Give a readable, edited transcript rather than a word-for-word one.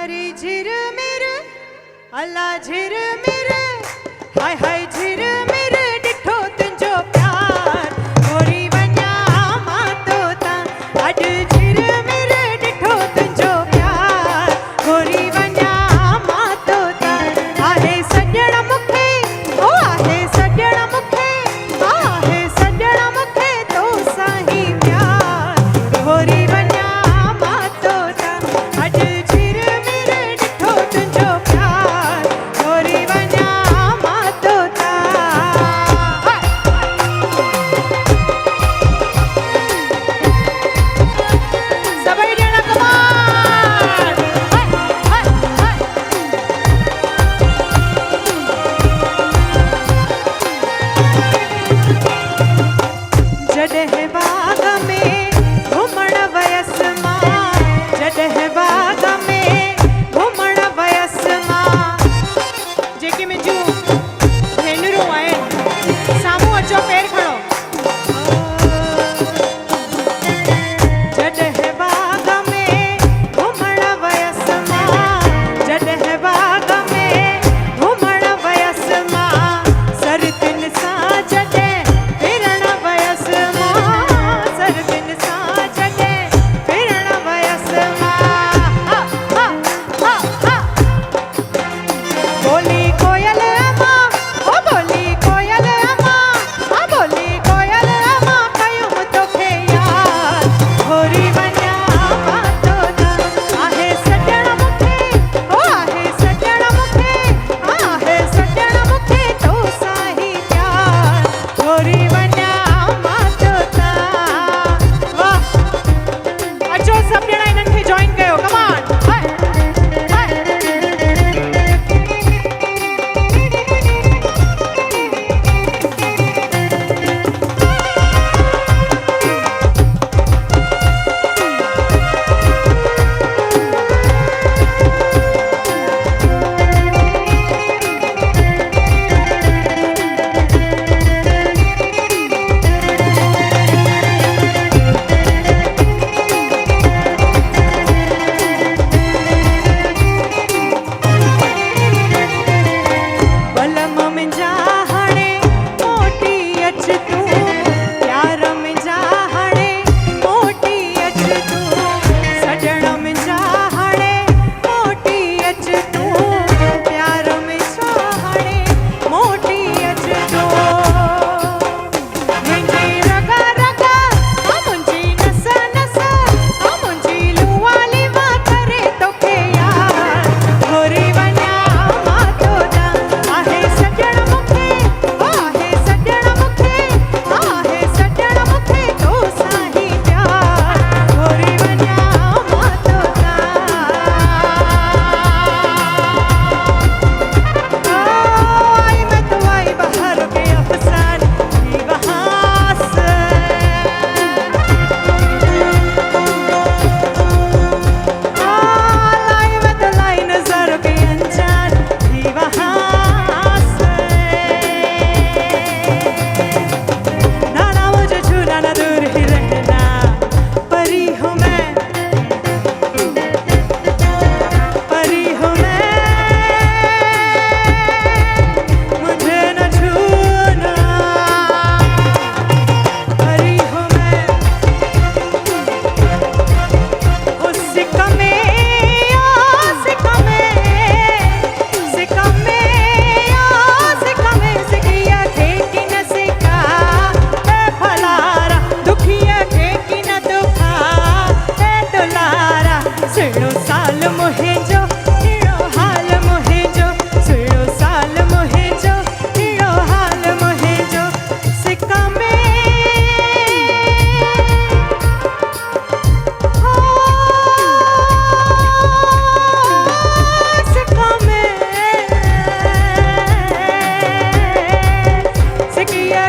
अरे झिरमिर अल्लाह झिरमिर हाय हाय झिरमिर डिठो तुंहिंजो प्यार गोरी वञा मां तोता अॼु झिरमिर डिठो तुंहिंजो प्यार गोरी वञा मां तोता आहे सॼण मूंखे ओ आहे सॼण मूंखे आहे सॼण मूंखे तो सां ई प्यार गोरी वञा मां तोता अॼु झिरमिर डिठो तुंहिंजो प्यार गोरी वञा मां तोता सभई ॼणा कमाल जॾहिं बाग में घुमण वयसि मां जॾहिं बाग में घुमण वयसि मां जेके मुंहिंजूं भेनरूं आहिनि साम्हूं अचो पेर खणो जॾहिं बाग में घुमण वयसि मां जॾहिं बाग में घुमण वयसि मां सरतिन सां जॾहिं फिरण वयसि मां सरतिन सां जॾहिं फिरण वयसि मां बोली कोयल मां ओ बोली कोयल मां बोली कोयल मां कयूं तोखे यार गोरी वञा मां तोता आहे सॼण मूंखे ओ आहे सॼण मूंखे आहे सॼण मूंखे तो सां ई प्यार गोरी वञा मां तोता वाह अचो सभु ॼणा इन्हनि खे जॉइन कयो कमान बलम मुंहिंजा हाणे मोटी अच तूं प्यार मुंहिंजा हाणे मोटी अच तूं सॼण मुंहिंजा हाणे मोटी अच तूं प्यार मुंहिंजा हाणे मोटी अच तूं मुंहिंजी रगा रगा मुंहिंजी नस नस मुंहिंजी लुआ लिवा करे तोखे यार गोरी वञा मां तोता आहे सॼण मूंखे आहे सॼण मूंखे आहे सॼण मूंखे तो सां ई प्यार गोरी वञा मां तोता आई मैं तो आई बाहर के अफसान की वहाँ से लाई मैं तो लाई नजर के अनजान की वहाँ से ना ना मुझे छूना ना दूर ही रहना परी हूँ मैं परी हूँ मैं मुझे न छूना परी हूँ मैं उस सिक्का में सिक्का में सिकिया खे कि न सिका ए फलारा दुखिया खे कि न दुखा ए दुलारा सुहिणो साल मुंहिंजो अहिड़ो हाल मुंहिंजो सुहिणो साल मुंहिंजो अहिड़ो हाल मुंहिंजो सिक्का में सिक्का में सिकिया